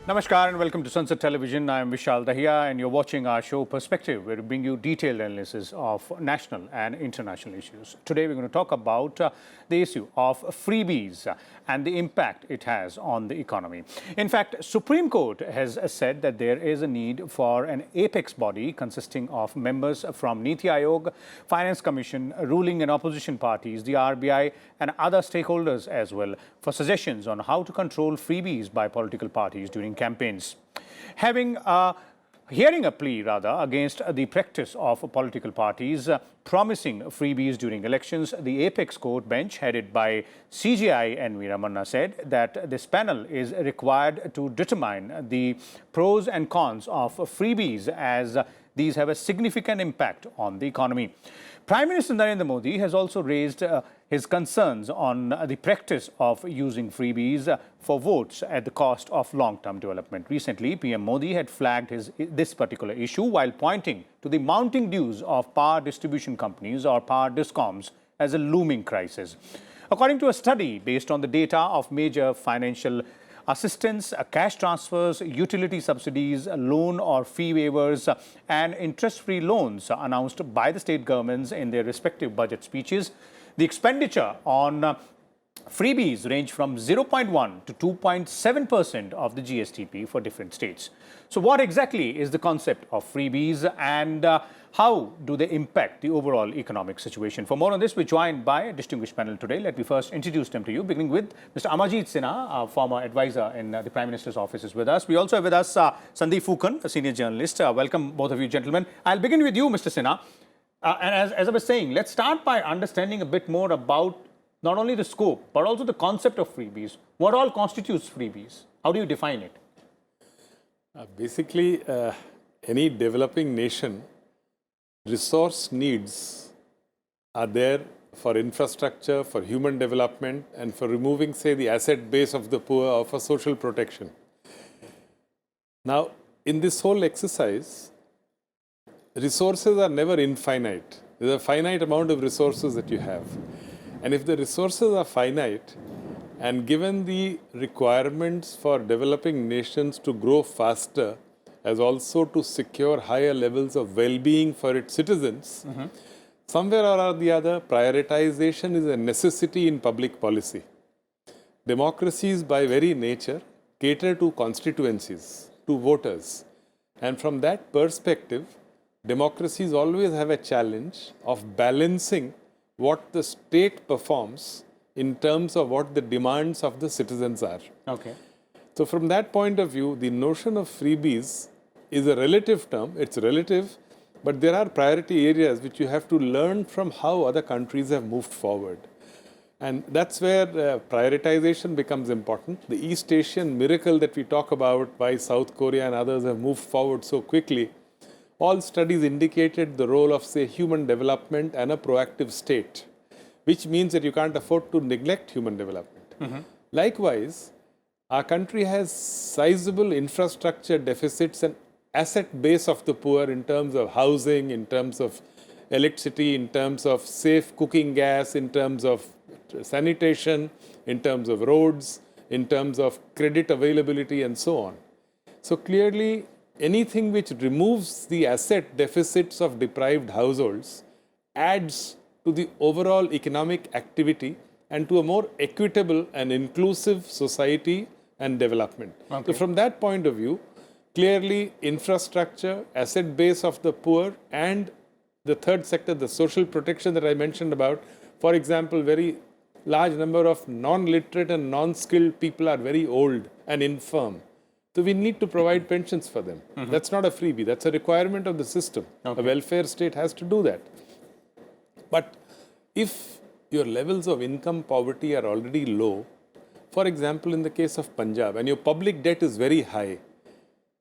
Namaskar and welcome to Sansad Television. I am Vishal Dahiya and you're watching our show Perspective, where we bring you detailed analysis of national and international issues. Today we're going to talk about the issue of freebies and the impact it has on the economy. In fact, Supreme Court has said that there is a need for an apex body consisting of members from Niti Aayog, Finance Commission, ruling and opposition parties, the RBI and other stakeholders as well, for suggestions on how to control freebies by political parties during campaigns. Hearing a plea against the practice of political parties promising freebies during elections, the Apex Court bench headed by CJI N V Ramana said that this panel is required to determine the pros and cons of freebies, as these have a significant impact on the economy. Prime Minister Narendra Modi has also raised his concerns on the practice of using freebies for votes at the cost of long-term development. Recently, PM Modi had flagged this particular issue while pointing to the mounting dues of power distribution companies or power discoms as a looming crisis. According to a study based on the data of major financial assistance, cash transfers, utility subsidies, loan or fee waivers and interest-free loans announced by the state governments in their respective budget speeches, the expenditure on freebies range from 0.1 to 2.7% of the GSDP for different states. So what exactly is the concept of freebies and how do they impact the overall economic situation? For more on this, we're joined by a distinguished panel today. Let me first introduce them to you, beginning with Mr. Amarjeet Sinha, our former advisor in the Prime Minister's office, is with us. We also have with us Sandeep Fukan, a senior journalist. Welcome, both of you gentlemen. I'll begin with you, Mr. Sinha. And as I was saying, let's start by understanding a bit more about not only the scope, but also the concept of freebies. What all constitutes freebies? How do you define it? Basically, any developing nation, resource needs are there for infrastructure, for human development, and for removing, say, the asset base of the poor or for social protection. Now, in this whole exercise, resources are never infinite. There's a finite amount of resources that you have. And if the resources are finite, and given the requirements for developing nations to grow faster, as also to secure higher levels of well-being for its citizens, somewhere or the other, prioritization is a necessity in public policy. Democracies, by very nature, cater to constituencies, to voters. And from that perspective, democracies always have a challenge of balancing what the state performs in terms of what the demands of the citizens are. Okay. So from that point of view, the notion of freebies is a relative term. It's relative, but there are priority areas which you have to learn from how other countries have moved forward. And that's where prioritization becomes important. The East Asian miracle that we talk about, why South Korea and others have moved forward so quickly, all studies indicated the role of, say, human development and a proactive state, which means that you can't afford to neglect human development. Likewise, our country has sizable infrastructure deficits and asset base of the poor in terms of housing, in terms of electricity, in terms of safe cooking gas, in terms of sanitation, in terms of roads, in terms of credit availability and so on. So clearly, anything which removes the asset deficits of deprived households adds to the overall economic activity and to a more equitable and inclusive society and development. Okay. So from that point of view, clearly infrastructure, asset base of the poor, and the third sector, the social protection that I mentioned about, for example, very large number of non-literate and non-skilled people are very old and infirm. So we need to provide pensions for them. That's not a freebie. That's a requirement of the system. Okay. A welfare state has to do that. But if your levels of income poverty are already low, for example, in the case of Punjab, and your public debt is very high,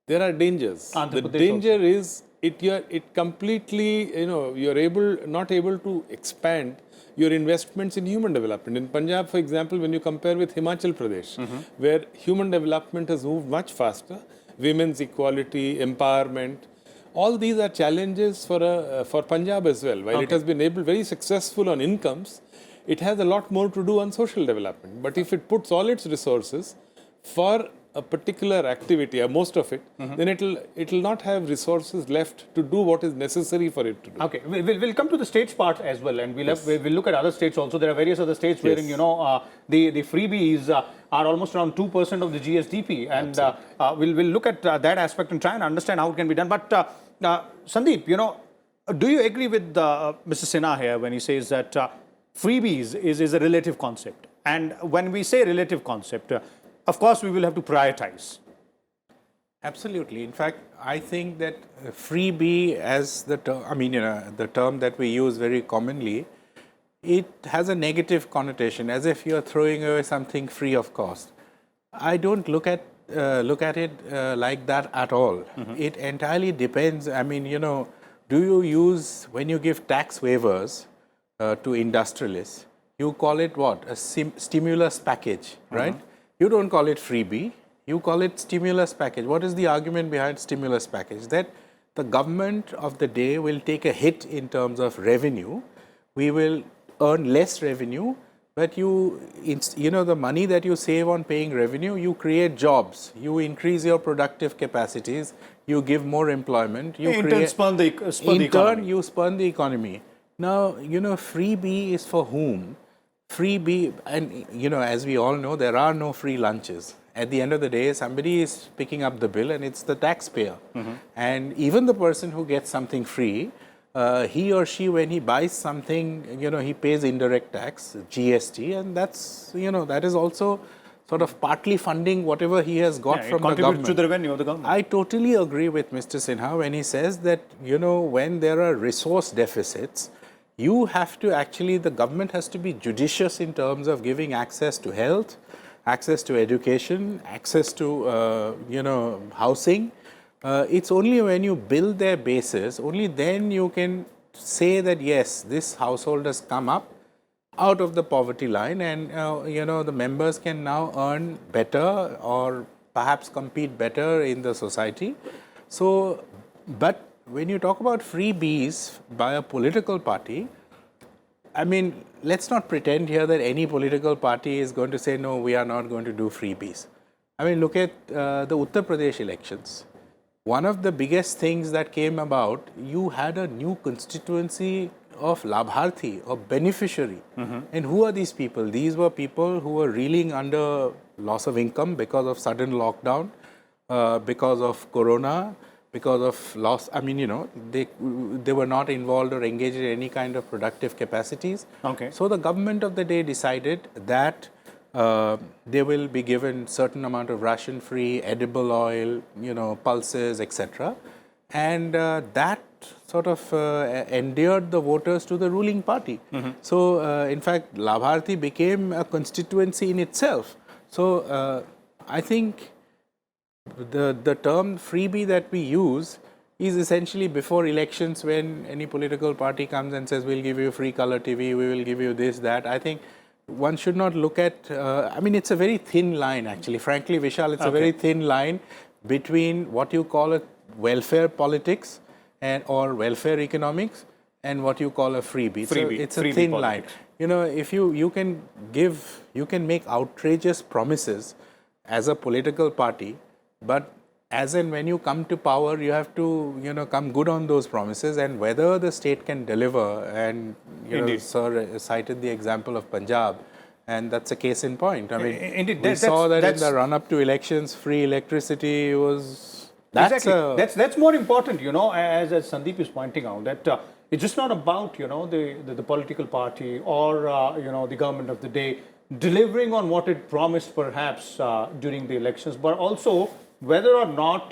there are dangers. The danger is it completely, you're not able to expand your investments in human development. In Punjab, for example, when you compare with Himachal Pradesh, where human development has moved much faster, women's equality, empowerment, all these are challenges for Punjab as well. While it has been very successful on incomes, it has a lot more to do on social development. But if it puts all its resources for a particular activity, or most of it, then it'll not have resources left to do what is necessary for it to do. Okay, we'll come to the states part as well, and we'll look at other states also. There are various other states wherein the freebies are almost around 2% of the GSDP, and we'll look at that aspect and try and understand how it can be done. But Sandeep, do you agree with Mr. Sinha here when he says that freebies is a relative concept? And when we say relative concept, of course, we will have to prioritize. Absolutely. In fact, I think that freebie as the term, the term that we use very commonly, it has a negative connotation, as if you're throwing away something free of cost. I don't look at it like that at all. It entirely depends. Do you use, when you give tax waivers to industrialists, you call it what? A stimulus package, right? You don't call it freebie, you call it stimulus package. What is the argument behind stimulus package? That the government of the day will take a hit in terms of revenue. We will earn less revenue, but the money that you save on paying revenue, you create jobs, you increase your productive capacities, you give more employment. You spurn the economy. Turn, you spurn the economy. Now, freebie is for whom? Freebie, and as we all know, there are no free lunches. At the end of the day, somebody is picking up the bill and it's the taxpayer. And even the person who gets something free, he or she, when he buys something, he pays indirect tax, GST, and that is also sort of partly funding whatever he has got from the government. To the revenue of the government. I totally agree with Mr. Sinha when he says that, when there are resource deficits, you have to the government has to be judicious in terms of giving access to health, access to education, access to, housing. It's only when you build their bases, only then you can say that, yes, this household has come up out of the poverty line and, the members can now earn better or perhaps compete better in the society. So, but when you talk about freebies by a political party, let's not pretend here that any political party is going to say, no, we are not going to do freebies. Look at the Uttar Pradesh elections. One of the biggest things that came about, you had a new constituency of Labharthi, or beneficiary. And who are these people? These were people who were reeling under loss of income because of sudden lockdown, because of corona, because of loss. They were not involved or engaged in any kind of productive capacities. Okay. So the government of the day decided that they will be given certain amount of ration-free, edible oil, pulses, etc. And that sort of endeared the voters to the ruling party. So, in fact, Labharthi became a constituency in itself. So, I think the term freebie that we use is essentially before elections, when any political party comes and says, we'll give you free color TV, we will give you this, that. I think one should not look at, it's a very thin line actually. Frankly, Vishal, it's a very thin line between what you call a welfare politics or welfare economics and what you call a freebie. So it's a thin line. If you can make outrageous promises as a political party, but as and when you come to power, you have to, come good on those promises, and whether the state can deliver. And, Sir cited the example of Punjab, and that's a case in point. Indeed, we saw that in the run-up to elections, free electricity was... That's more important, as Sandeep is pointing out, that it's just not about, the political party or, the government of the day delivering on what it promised perhaps during the elections, but also whether or not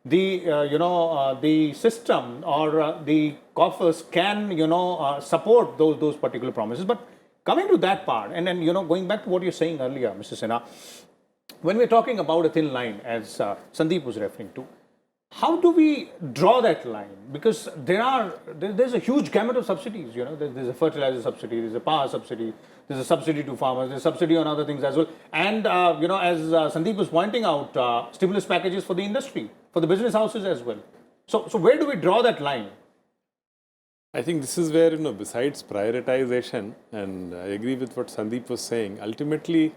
the system or the coffers can, support those particular promises. But coming to that part, and then, going back to what you're saying earlier, Mr. Sinha, when we're talking about a thin line, as Sandeep was referring to, how do we draw that line? Because there's a huge gamut of subsidies. There's a fertilizer subsidy, there's a power subsidy, there's a subsidy to farmers, there's a subsidy on other things as well. And, as Sandeep was pointing out, stimulus packages for the industry, for the business houses as well. So where do we draw that line? I think this is where, besides prioritization, and I agree with what Sandeep was saying, ultimately,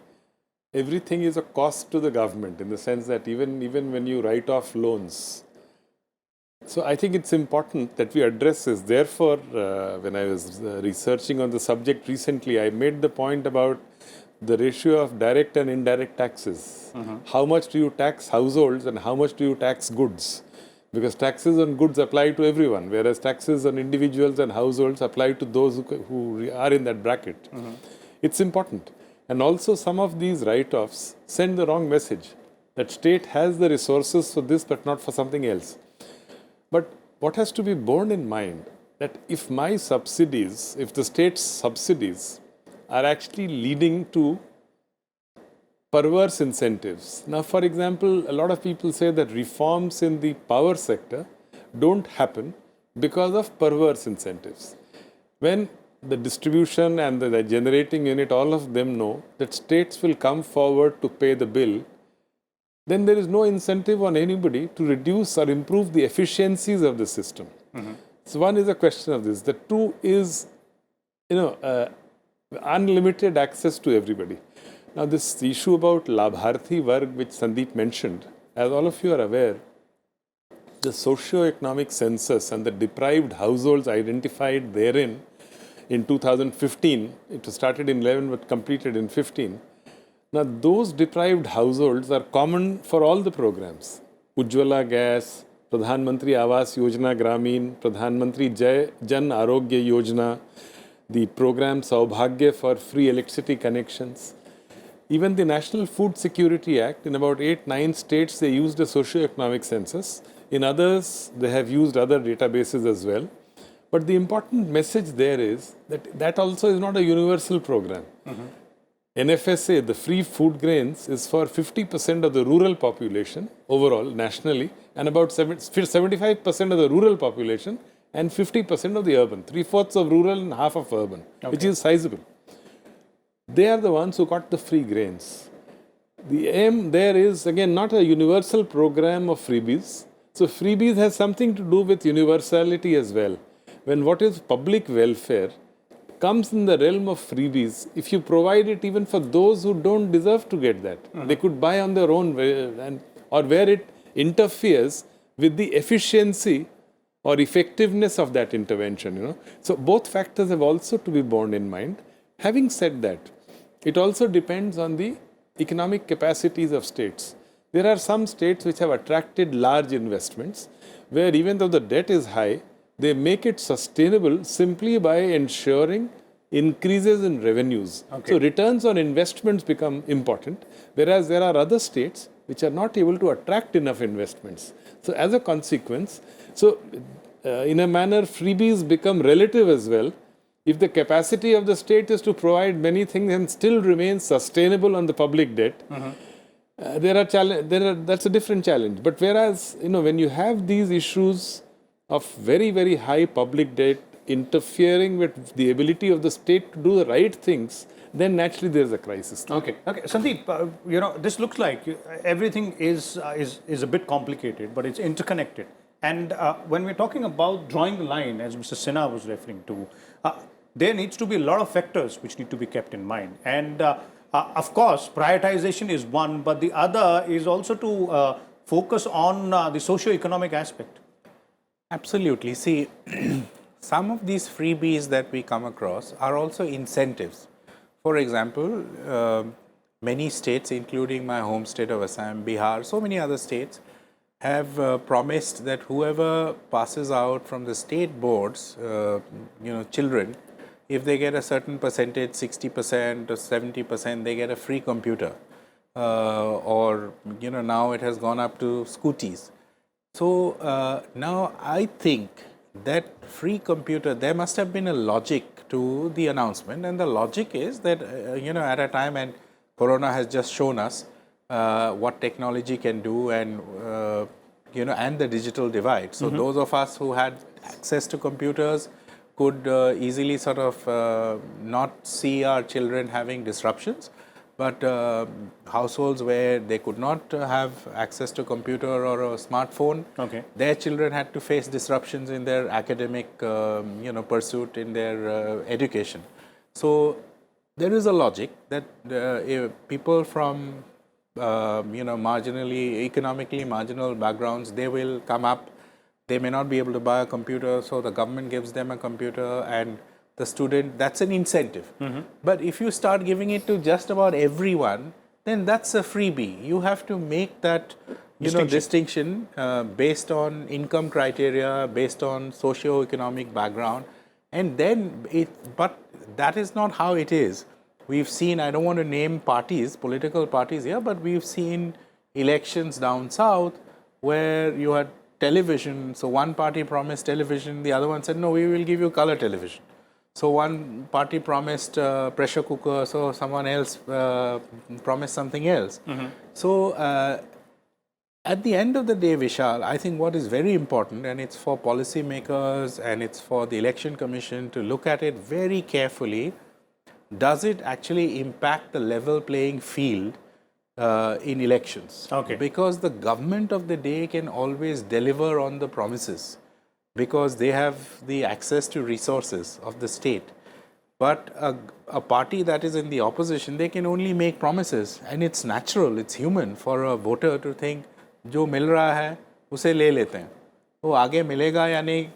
everything is a cost to the government in the sense that even when you write off loans. So I think it's important that we address this. Therefore, when I was researching on the subject recently, I made the point about the ratio of direct and indirect taxes. How much do you tax households and how much do you tax goods? Because taxes on goods apply to everyone, whereas taxes on individuals and households apply to those who are in that bracket. It's important. And also some of these write-offs send the wrong message, that state has the resources for this but not for something else. But what has to be borne in mind, that if my subsidies, if the state's subsidies are actually leading to perverse incentives. Now, for example, a lot of people say that reforms in the power sector don't happen because of perverse incentives. When the distribution and the generating unit, all of them know that states will come forward to pay the bill, then there is no incentive on anybody to reduce or improve the efficiencies of the system. So one is a question of this. The two is, unlimited access to everybody. Now, this issue about Labharthi Varg, which Sandeep mentioned, as all of you are aware, the socio-economic census and the deprived households identified therein in 2015, it started in 11 but completed in 15. Now, those deprived households are common for all the programs. Ujjwala Gas, Pradhan Mantri Awas Yojana Gramin, Pradhan Mantri Jan Arogya Yojana, the program Saubhagya for free electricity connections. Even the National Food Security Act, in about 8-9 states, they used a socio-economic census. In others, they have used other databases as well. But the important message there is that that also is not a universal program. NFSA, the free food grains, is for 50% of the rural population overall, nationally, and about 75% of the rural population and 50% of the urban. 3/4 of rural and half of urban, which is sizable. They are the ones who got the free grains. The aim there is, again, not a universal program of freebies. So freebies has something to do with universality as well. When what is public welfare comes in the realm of freebies, if you provide it even for those who don't deserve to get that, they could buy on their own, or where it interferes with the efficiency or effectiveness of that intervention. So both factors have also to be borne in mind. Having said that, it also depends on the economic capacities of states. There are some states which have attracted large investments, where even though the debt is high, they make it sustainable simply by ensuring increases in revenues. So returns on investments become important, whereas there are other states which are not able to attract enough investments. So as a consequence, in a manner, freebies become relative as well. If the capacity of the state is to provide many things and still remain sustainable on the public debt, that's a different challenge. But whereas, when you have these issues of very, very high public debt interfering with the ability of the state to do the right things, then naturally there is a crisis. Okay. Sandeep, this looks like everything is a bit complicated, but it's interconnected. And when we're talking about drawing the line, as Mr. Sinha was referring to, there needs to be a lot of factors which need to be kept in mind. And of course, prioritization is one, but the other is also to focus on the socio-economic aspect. Absolutely. See, some of these freebies that we come across are also incentives. For example, many states, including my home state of Assam, Bihar, so many other states, have promised that whoever passes out from the state boards, children, if they get a certain percentage, 60% or 70%, they get a free computer. Or now it has gone up to scooties. So now I think that free computer, there must have been a logic to the announcement, and the logic is that at a time, and Corona has just shown us what technology can do, and and the digital divide. So those of us who had access to computers could easily sort of not see our children having disruptions, but households where they could not have access to computer or a smartphone, their children had to face disruptions in their academic pursuit, in their education. So there is a logic that people from economically marginal backgrounds, they will come up. They may not be able to buy a computer, so the government gives them a computer, and the student, that's an incentive. But if you start giving it to just about everyone, then that's a freebie. You have to make that distinction based on income criteria, based on socio-economic background, and then but that is not how it is. We've seen, I don't want to name parties, political parties here, but we've seen elections down south where you had television. So one party promised television, the other one said, no, we will give you color television. So one party promised pressure cooker, so someone else promised something else. So at the end of the day, Vishal, I think what is very important, and it's for policymakers and it's for the Election Commission to look at it very carefully, does it actually impact the level playing field in elections? Okay. Because the government of the day can always deliver on the promises because they have the access to resources of the state. But a party that is in the opposition, they can only make promises, and it's natural, it's human for a voter to think, जो मिल रहा है उसे ले लेते हैं, वो आगे मिलेगा या नहीं,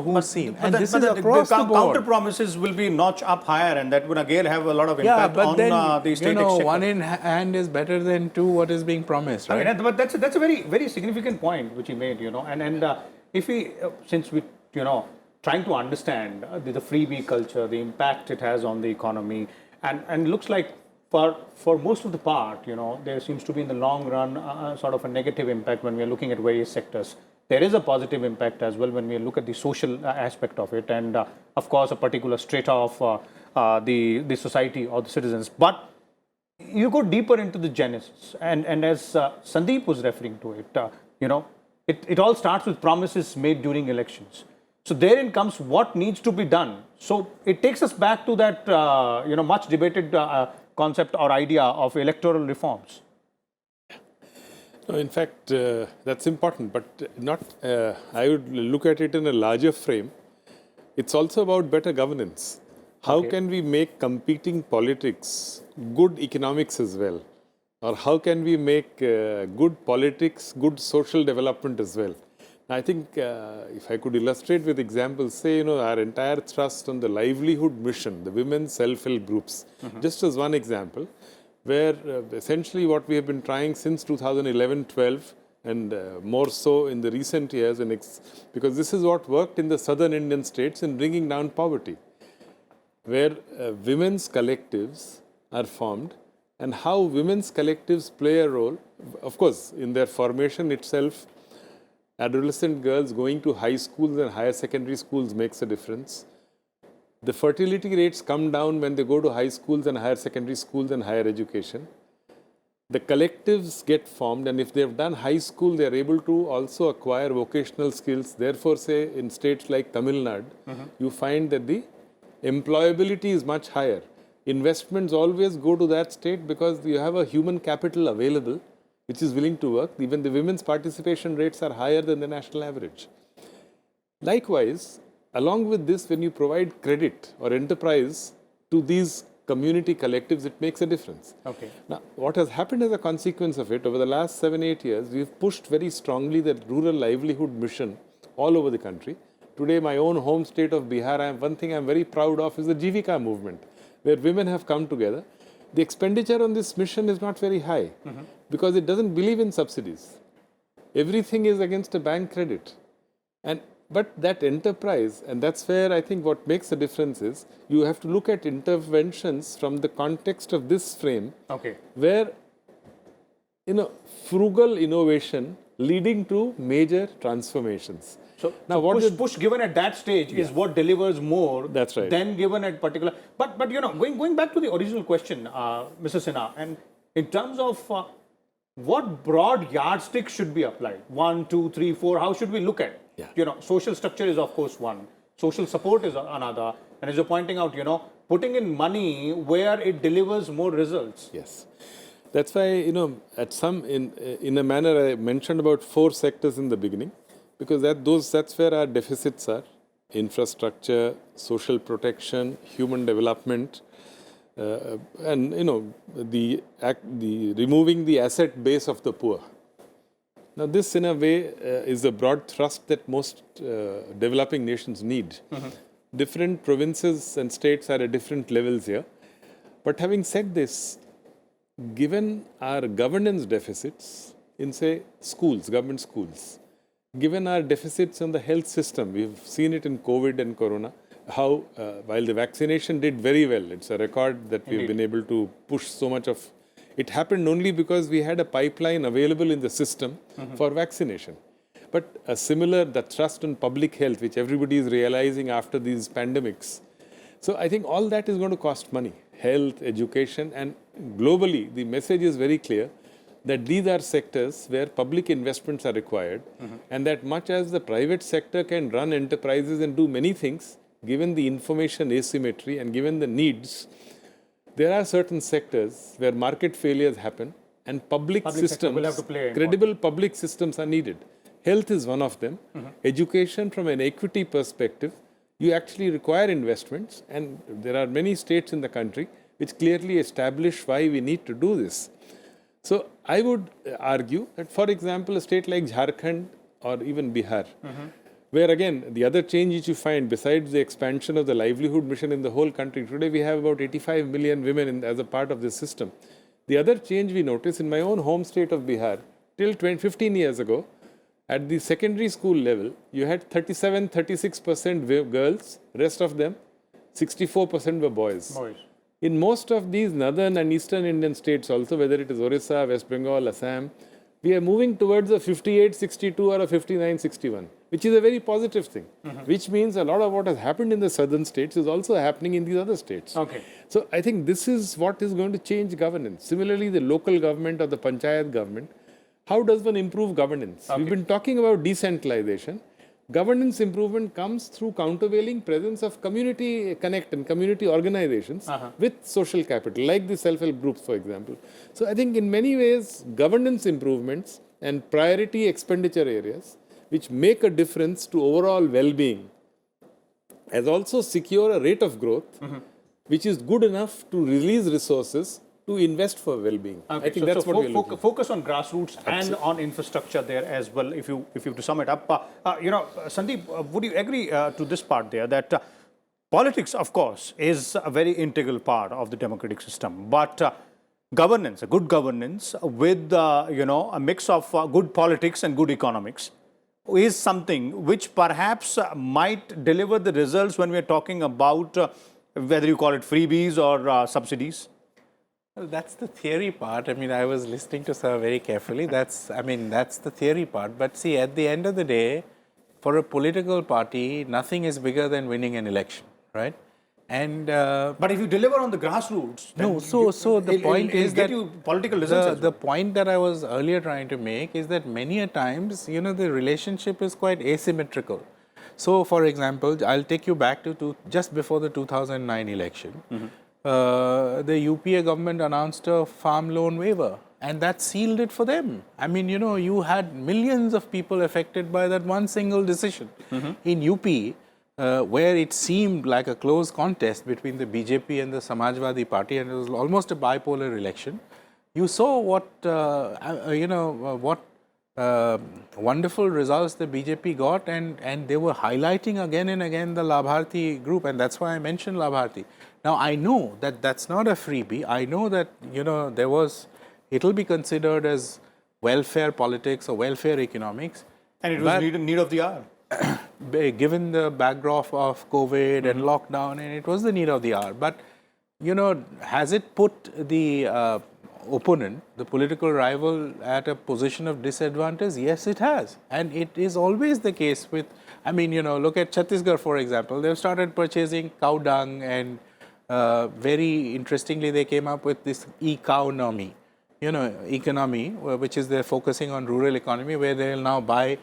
who's seen. And this is across the board. Counter promises will be notch up higher, and that would again have a lot of impact on the state exchequer. One in hand is better than two what is being promised, right? I mean, but that's a very, very significant point which he made, and if we, since we, trying to understand the freebie culture, the impact it has on the economy, and looks like for most of the part, there seems to be in the long run sort of a negative impact when we are looking at various sectors. There is a positive impact as well when we look at the social aspect of it, and of course a particular strata of the society or the citizens. But you go deeper into the genesis, and as Sandeep was referring to it, it all starts with promises made during elections. So therein comes what needs to be done. So it takes us back to that much debated concept or idea of electoral reforms. No, in fact, that's important, but not. I would look at it in a larger frame. It's also about better governance. How can we make competing politics good economics as well? Or how can we make good politics, good social development as well? I think if I could illustrate with examples, say, our entire thrust on the livelihood mission, the women's self-help groups, just as one example, where essentially what we have been trying since 2011-12 and more so in the recent years, because this is what worked in the southern Indian states in bringing down poverty, where women's collectives are formed and how women's collectives play a role. Of course, in their formation itself, adolescent girls going to high schools and higher secondary schools makes a difference. The fertility rates come down when they go to high schools and higher secondary schools and higher education. The collectives get formed, and if they've done high school, they are able to also acquire vocational skills. Therefore, say in states like Tamil Nadu, you find that the employability is much higher. Investments always go to that state because you have a human capital available which is willing to work. Even the women's participation rates are higher than the national average. Likewise, along with this, when you provide credit or enterprise to these community collectives, it makes a difference. Okay. Now, what has happened as a consequence of it, over the last 7-8 years, we've pushed very strongly the rural livelihood mission all over the country. Today, my own home state of Bihar, one thing I'm very proud of is the Jivika movement, where women have come together. The expenditure on this mission is not very high because it doesn't believe in subsidies. Everything is against a bank credit. But that enterprise, and that's where I think what makes a difference is you have to look at interventions from the context of this frame, where frugal innovation leading to major transformations. So now, push given at that stage is what delivers more. That's right. Than given at particular. But going back to the original question, Mr. Sinha, and in terms of what broad yardstick should be applied? 1, 2, 3, 4. How should we look at? Social structure is of course one. Social support is another. And as you're pointing out, putting in money where it delivers more results. Yes. That's why, in a manner, I mentioned about 4 sectors in the beginning, because that's where our deficits are: infrastructure, social protection, human development, and the removing the asset base of the poor. Now, this in a way is a broad thrust that most developing nations need. Different provinces and states are at different levels here. But having said this, given our governance deficits in, say, schools, government schools, given our deficits on the health system, we've seen it in COVID and Corona, how while the vaccination did very well, it's a record that we've been able to push so much of. It happened only because we had a pipeline available in the system for vaccination. But a similar, the thrust on public health, which everybody is realizing after these pandemics. So I think all that is going to cost money, health, education, and globally, the message is very clear that these are sectors where public investments are required, and that much as the private sector can run enterprises and do many things, given the information asymmetry and given the needs, there are certain sectors where market failures happen and public systems, will have to play credible public systems are needed. Health is one of them. Education from an equity perspective, you actually require investments, and there are many states in the country which clearly establish why we need to do this. So I would argue that, for example, a state like Jharkhand or even Bihar, where again, the other change which you find besides the expansion of the livelihood mission in the whole country, today we have about 85 million women as a part of this system. The other change we notice in my own home state of Bihar, till 15 years ago, at the secondary school level, you had 37-36% girls, rest of them, 64% were boys. In most of these northern and eastern Indian states also, whether it is Orissa, West Bengal, Assam, we are moving towards a 58-62 or a 59-61, which is a very positive thing, which means a lot of what has happened in the southern states is also happening in these other states. So I think this is what is going to change governance. Similarly, the local government or the panchayat government, how does one improve governance? We've been talking about decentralization. Governance improvement comes through countervailing presence of community connect and community organizations with social capital, like the self-help groups, for example. So I think in many ways, governance improvements and priority expenditure areas, which make a difference to overall well-being, as also secure a rate of growth, which is good enough to release resources to invest for well-being. I think that's what we're looking for. Focus on grassroots and on infrastructure there as well, if you have to sum it up. Sandeep, would you agree to this part there that politics, of course, is a very integral part of the democratic system, but governance, a good governance with a mix of good politics and good economics is something which perhaps might deliver the results when we are talking about whether you call it freebies or subsidies. Well, that's the theory part. I mean, I was listening to Sir very carefully. That's the theory part. But see, at the end of the day, for a political party, nothing is bigger than winning an election, right? And but if you deliver on the grassroots, no. So the point is that political results. The point that I was earlier trying to make is that many a times, the relationship is quite asymmetrical. So, for example, I'll take you back to just before the 2009 election. The UPA government announced a farm loan waiver, and that sealed it for them. I mean, you had millions of people affected by that one single decision. In UP, where it seemed like a close contest between the BJP and the Samajwadi Party, and it was almost a bipolar election, you saw what wonderful results the BJP got, and they were highlighting again and again the Labharti group, and that's why I mentioned Labharti. Now, I know that that's not a freebie. I know that, it'll be considered as welfare politics or welfare economics. And it was need of the hour. Given the backdrop of COVID and lockdown, and it was the need of the hour. But, has it put the opponent, the political rival, at a position of disadvantage? Yes, it has. And it is always the case with, look at Chhattisgarh, for example. They've started purchasing cow dung, and very interestingly, they came up with this economy, which is they're focusing on rural economy, where they'll now buy,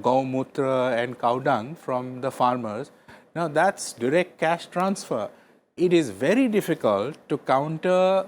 Gaumutra and cow dung from the farmers. Now, that's direct cash transfer. It is very difficult to counter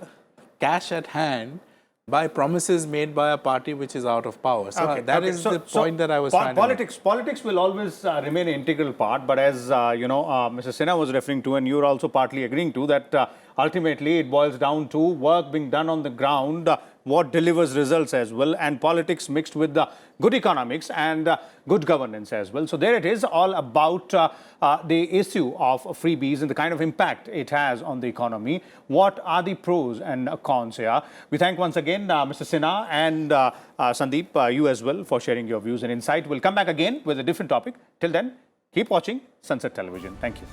cash at hand by promises made by a party which is out of power. So that is the point that I was trying to make. Politics will always remain an integral part, but as Mr. Sinha was referring to, and you're also partly agreeing to, that ultimately it boils down to work being done on the ground, what delivers results as well, and politics mixed with the good economics and good governance as well. So there it is, all about the issue of freebies and the kind of impact it has on the economy. What are the pros and cons here? We thank once again Mr. Sinha and Sandeep, you as well, for sharing your views and insight. We'll come back again with a different topic. Till then, keep watching Sansad Television. Thank you.